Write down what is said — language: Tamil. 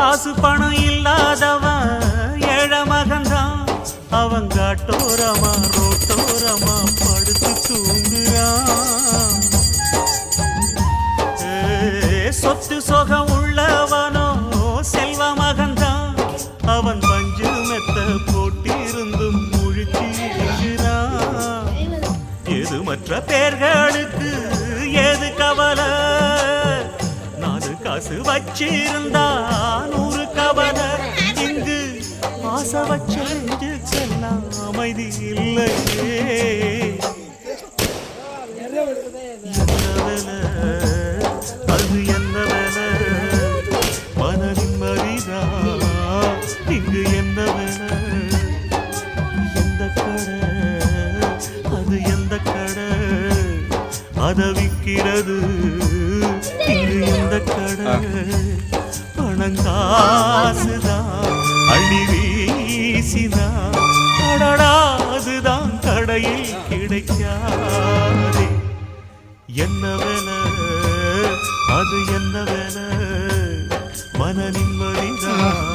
காசு பணம் இல்லாதவன் ஏழ மகன்தான். அவன் காட்டோரமா ரோட்டோரமா படுத்து தூங்குறான். சொத்து சொகம் உள்ளவனோ செல்வ மகன்தான். அவன் பஞ்சு மெத்த போட்டிருந்தும் முழுக்கி இருக்கிறான். எது மற்ற பேர்களுக்கு ஏது கவலை? 4 காசு வச்சிருந்தா 100 கவலை. இங்கு ஆசை வச்செல்லாம் அமைதி இல்லையே. அது என்ன வேலை? மன நிம்மதிதா இங்கு என்ன வேலை? எந்த கடை அது எந்த கடை? அதை விற்கிறது இங்கு எந்த கடை? பணங்காசுதான் அள்ளி வீசிதான் கடடாதுதான் கடையில் கிடைக்காதே. என்ன வேலை? அது என்ன வேலை? மன நிம்மதிதான்